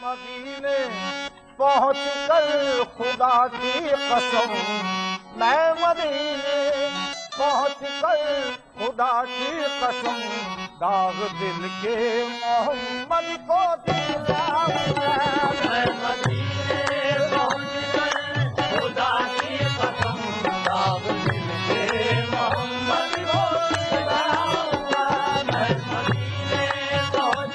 मदीने पहुँच कर खुदा की कसम, मैं मदीने पहुँच कर खुदा की कसम, दाग दिल के मोहम्मद को दिलाऊंगा। मैं मदीने पहुँच कर खुदा की कसम, दाग दिल के मोहम्मद को दिलाऊंगा। मैं मदीने पहुँच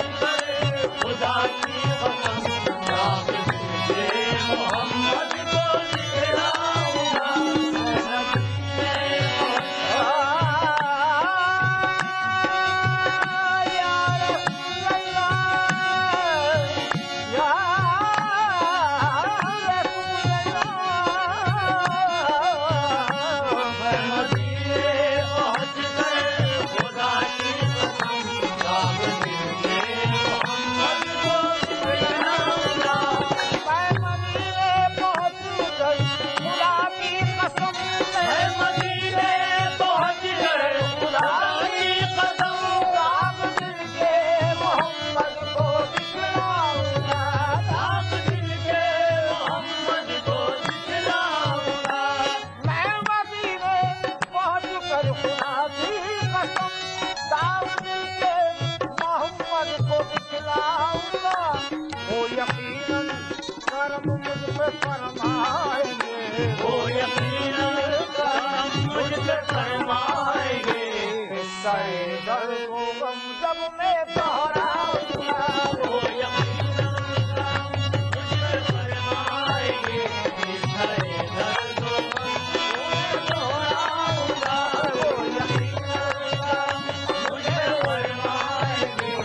कर खुदा की कसम, दाग दिल के मोहम्मद को दिलाऊंगा। वो यकीनन करम मुझ पे फरमाएंगे, वो यकीनन करम मुझ पे फरमाएंगे। किस्से दर्द को गम जब मैं दोहराऊंगा, वो यकीनन करम मुझ पे फरमाएंगे। किस्से दर्द को गम मैं दोहराऊंगा, वो यकीनन करम मुझ पे फरमाएंगे।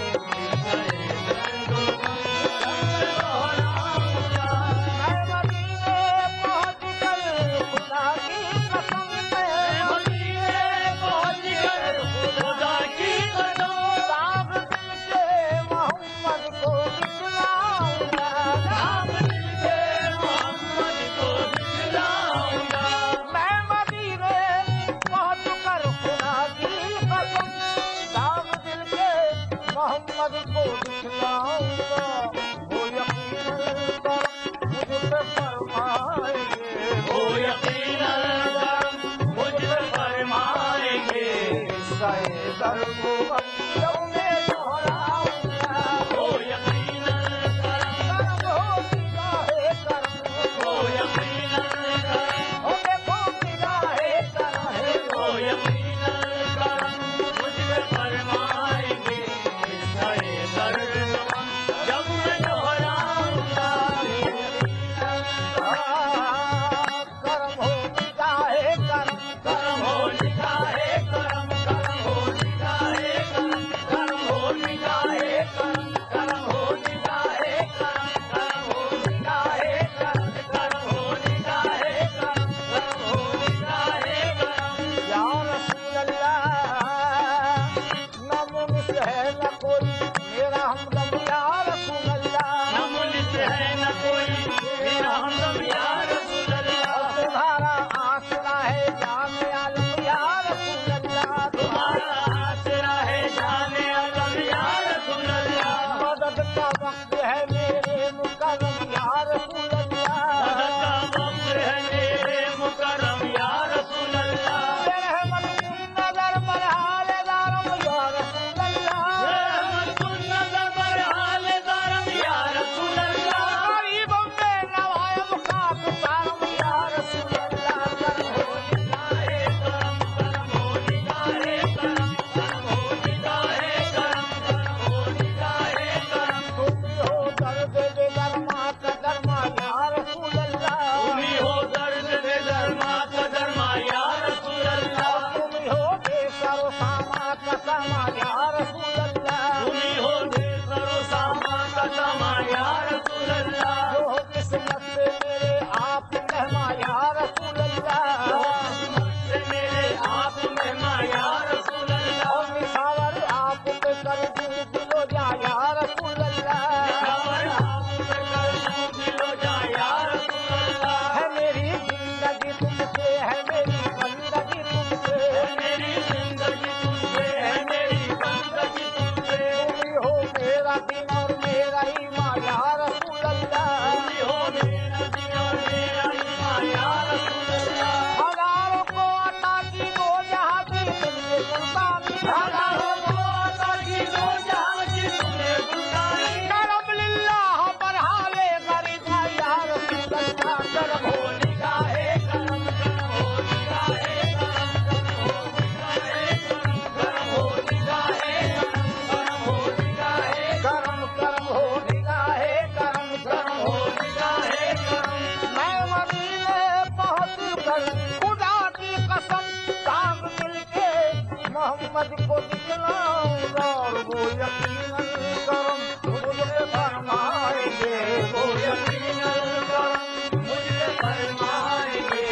मोहम्मद को दिखलाऊंगा और वो यकीनन करम मुझ पे फरमाएंगे, वो यकीनन करम मुझ पे फरमाएंगे।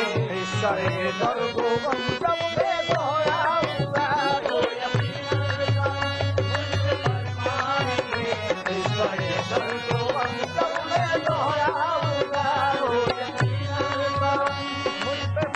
सरे दर्द गम जब मैं दोहराऊंगा, वो यकीनन करम मुझ पे फरमाएंगे। सरे दर्द गम जब मैं दोहराऊंगा, वो यकीनन करम मुझ पे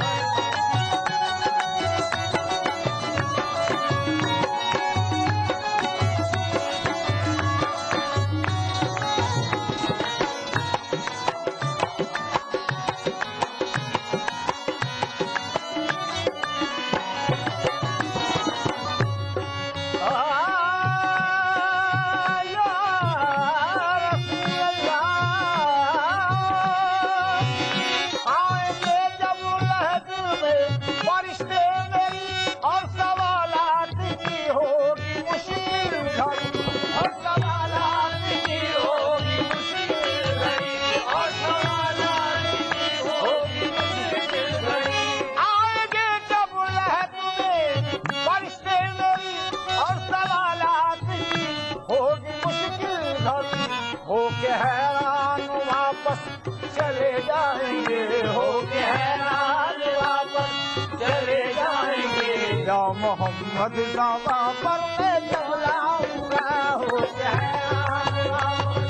चले जाएंगे, हो के हैरान वापस चले जाएंगे। या मोहम्मद ज़बा पर मैं चलाऊंगा, हो के हैरान वापस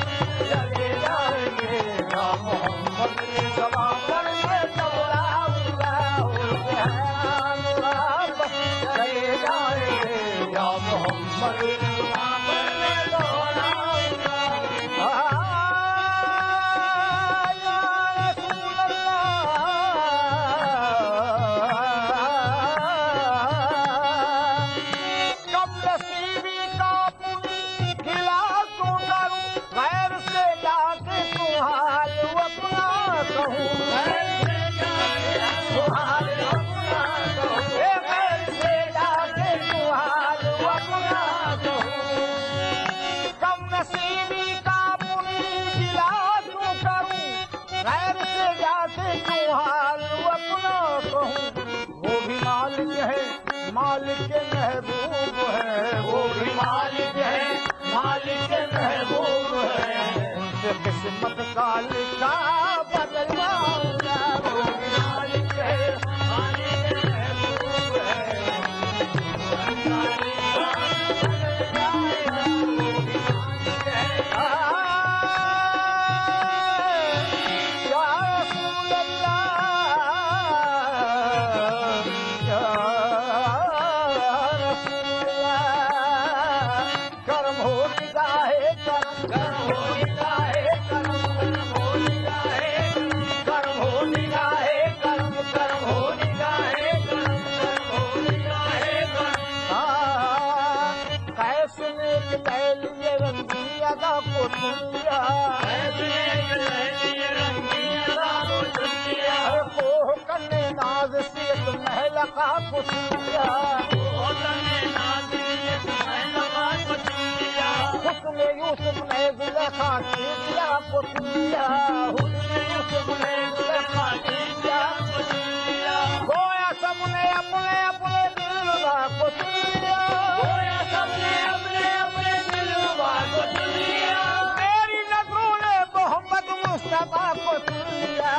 चले जाएंगे। या मोहम्मद ज़बा पर मैं चलाऊंगा, हो के हैरान वापस चले जाएंगे। या मोहम्मद ज़बा पर मैं दोहराऊंगा। मालिक के महबूब है, वो भी मालिक है, मालिक के महबूब है। उनसे किस्मत का लिखा बदलवाऊंगा, वो भी मालिक है, मालिक के महबूब है। हुस्न यूसुफ ने जुलेखा की दिया पुतिया, हुस्न यूसुफ ने जुलेखा की दिया पुतिया। गोया सबने अपने अपने दिलवा को चुन लिया, गोया सबने अपने अपने दिलवा को चुन लिया। मेरी नजरों ने मोहम्मद मुस्तफा को चुन लिया।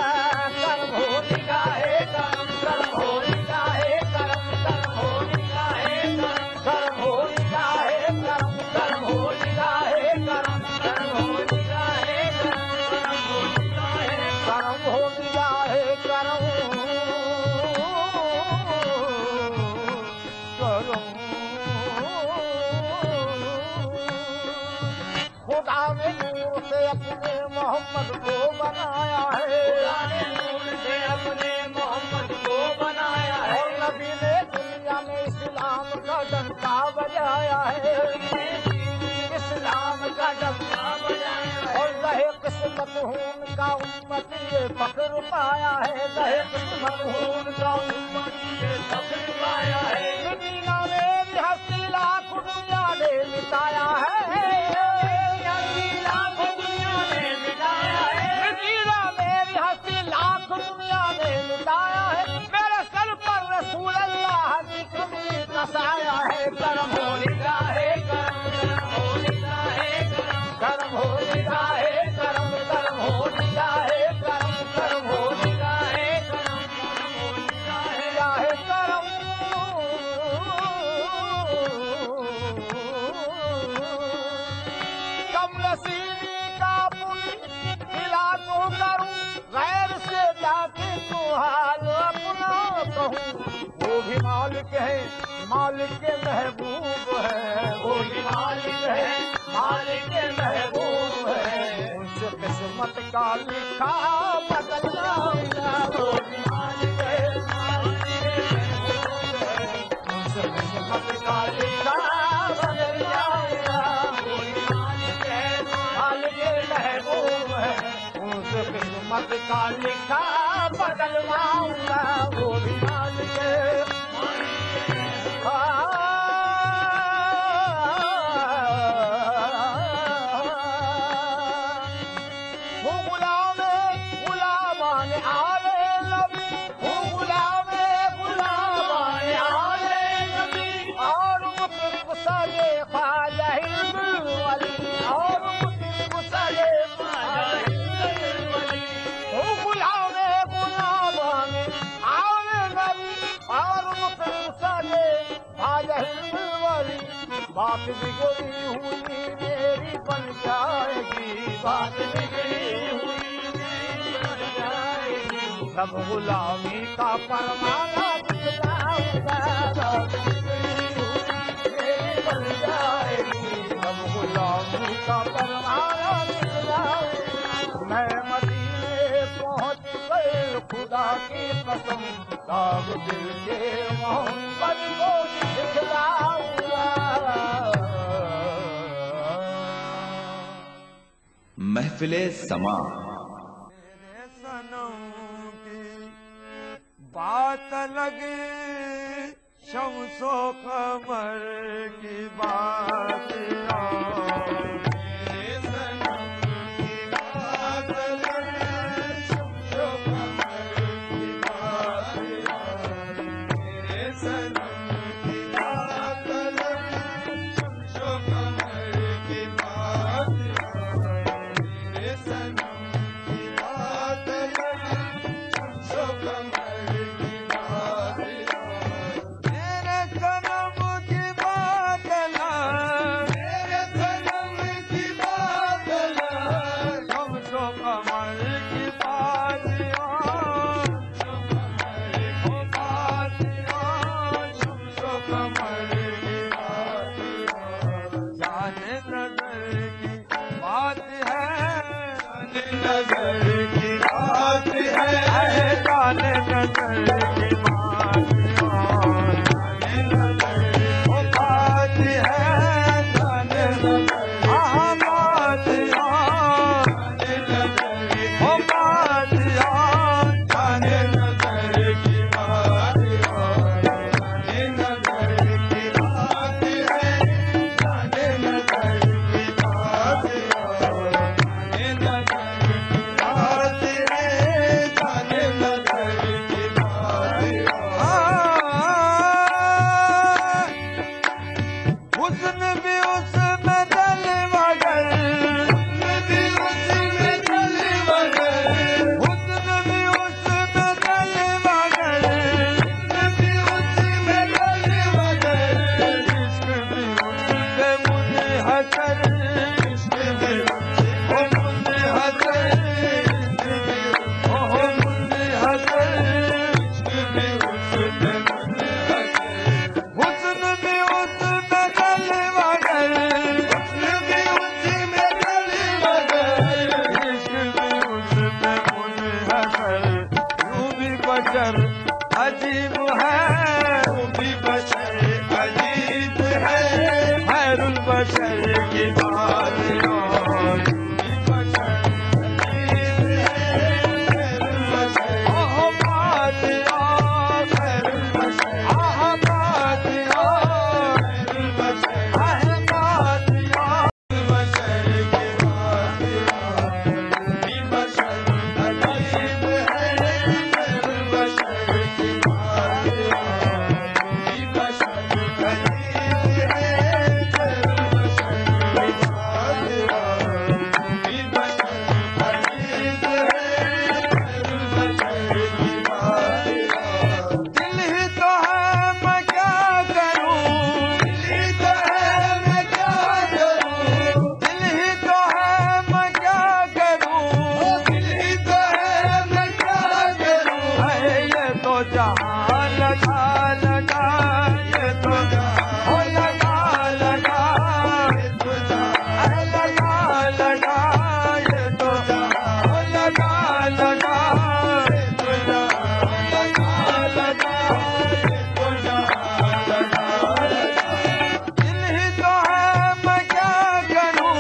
करम हो निगाहे करम, करम हो निगाहे करम, करम हो निगाहे करम, करम हो निगाहे करम, करम हो निगाहे करम, करम हो निगाहे करम, करम हो निगाहे करम, खुदा ने नूर से अपने मोहम्मद को बनाया है, खुदा ने नूर से अपने मोहम्मद को बनाया है। और नबी ने दुनिया में इस्लाम का डंका बजाया है, इस्लाम का डंका बजाया है। और रहे किस्मत हून का उम्मत ये फख्र पाया है, रहे किस्मत हून का उम्मत ये फख्र पाया है। दुनिया में हस्ती लाख दुनिया ने मिटाया है, दुनिया ने मिटाया है। मेरे सर पर रसूल अल्लाह की कमी का बसाया है कर्म होलिका है कर्म होलिका है कर्म होलिका है कर्म कर्म होलिका है कर्म होलिका है कर्म कमलसीनी का पुण्य मिला तो करूं गैर से जाके तो हाल अपना कहूं वो भी मालिक है मालिक के महबूब है वो भी मालिक है मालिक के महबूब है उनसे किस्मत का लिखा बदलना वो भी मालिक है उनसे किस्मत का लिखा बदल जाएगा वो भी मालिक है मालिक के महबूब है उनसे किस्मत का लिखा बदलवाऊंगा वो भी मालिक है बात बिगड़ी हुई मेरी बन जाएगी बात बिगड़ी हुई मेरी बन जाएगी सब गुलामी का परवाना दिखलाऊंगा बात बिगड़ी हुई मेरी बन जाएगी सब गुलामी का परवाना दिखलाऊंगा मैं मदीने पहुंच गए खुदा की कसम सब दिल के मोहब्बत को दिखलाऊंगा महफिले समा मेरे सनम की बात लगे शम्सो कमर की बात मेरे सनम की बात लगे शम्सो कमर की बात मेरे सनम की बात लगे शम्सो कमर की बात नजर की बात है जाने नजर की बात वो बात है जाने नजर बात वो बात जाने नजर की बात जाने नजर की बात है जाने नजर की बात बशर अजीब है वो भी बशर अजीब है खैरुल बशर की बात तो जहां लगा लगा, ये तो जहां लगा लगा, ये तो जहां लगा लगा, ये तो जहां लगा लगा, ये तो जहां लगा लगा, ये तो जहां लगा लगा। इन्हीं तो है मैं क्या करूं,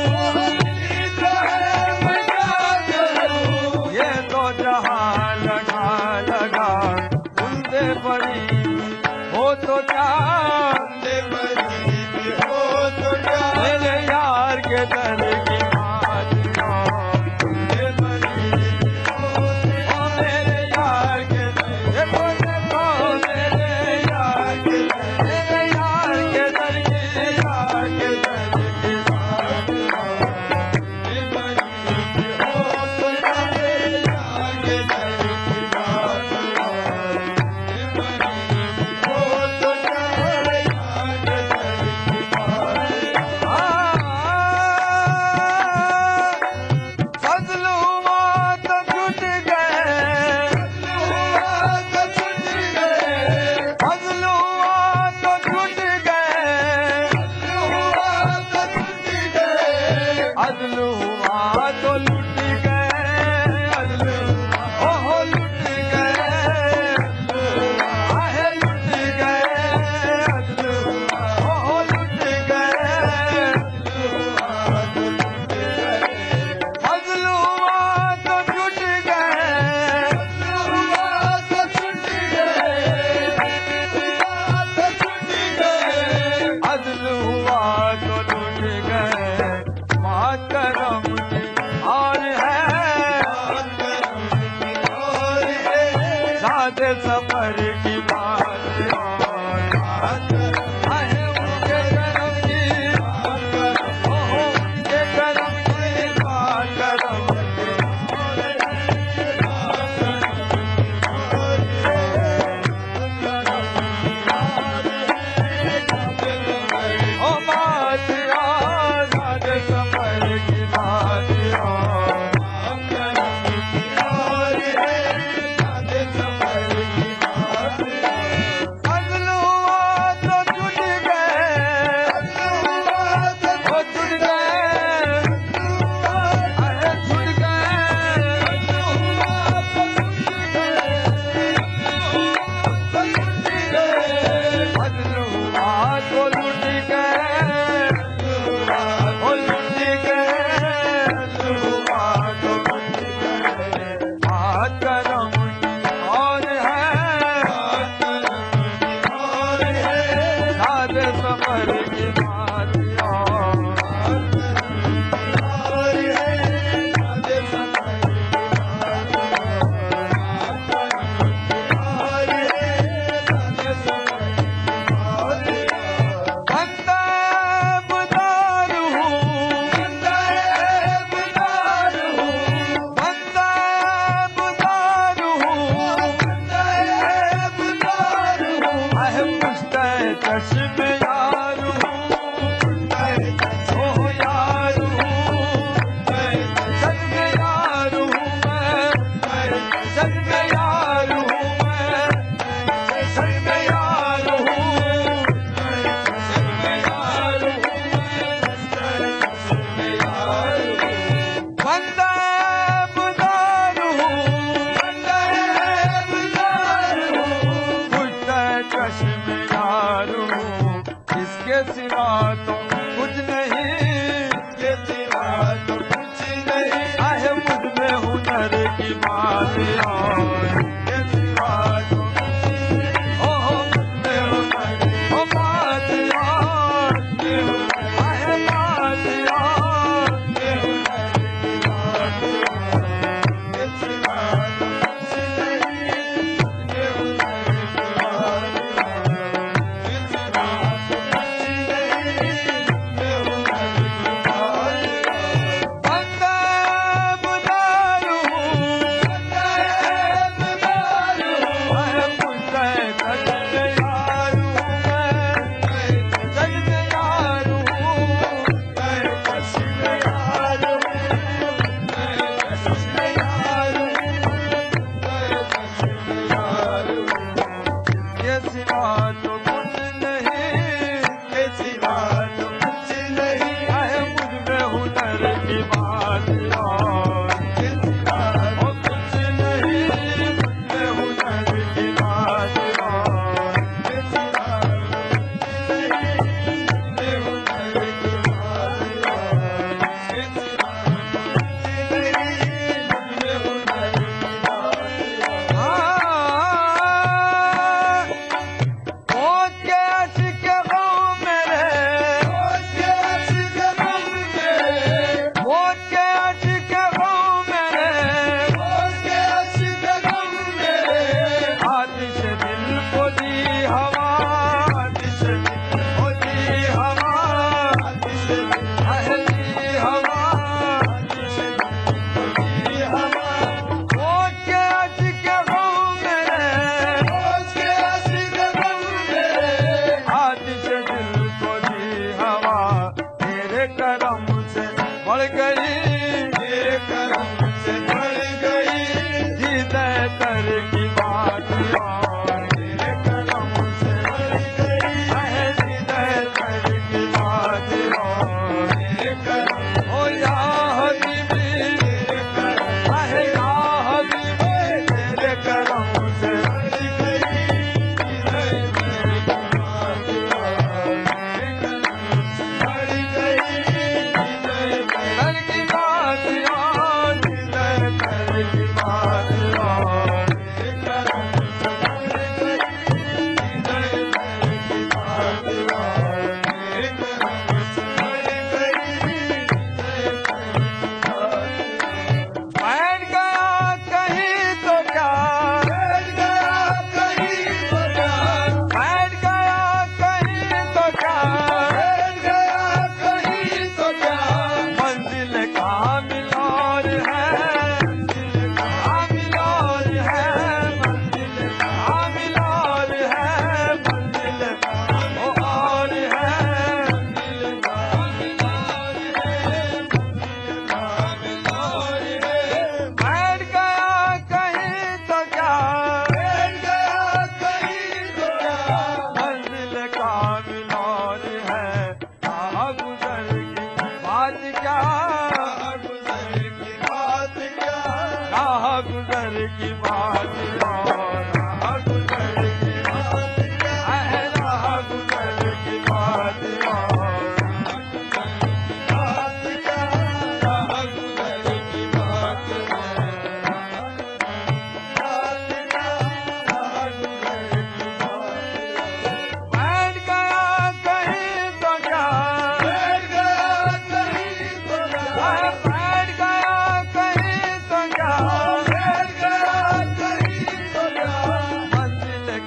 इन्हीं तो है मैं क्या करूं, ये तो जहां लगा लगा। उनसे बड़ी हो तो क्या, उनसे बड़ी हो तो क्या, मेरे यार के दर की बातियां। उनसे बड़ी हो तो क्या, मेरे यार के दर, देखो देखो मेरे यार के दर, मेरे यार के दर की, यार के दर की बातियां। उनसे बड़ी हो तो क्या, मेरे यार के दर की बातियां। सफर की बात आहे, उनके करम की बात, उनके करम की बात, करम ओ बात याद सफर की बात इसके सिवा तो कुछ नहीं, इसके सिवा तो कुछ नहीं, आहे मुझ में हुनर की बात इसके सिवा तो कुछ नहीं, ओ मुझ में हुनर ओ बात आहे बात इसके सिवा तो कुछ नहीं, इसके हुनर की बात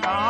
का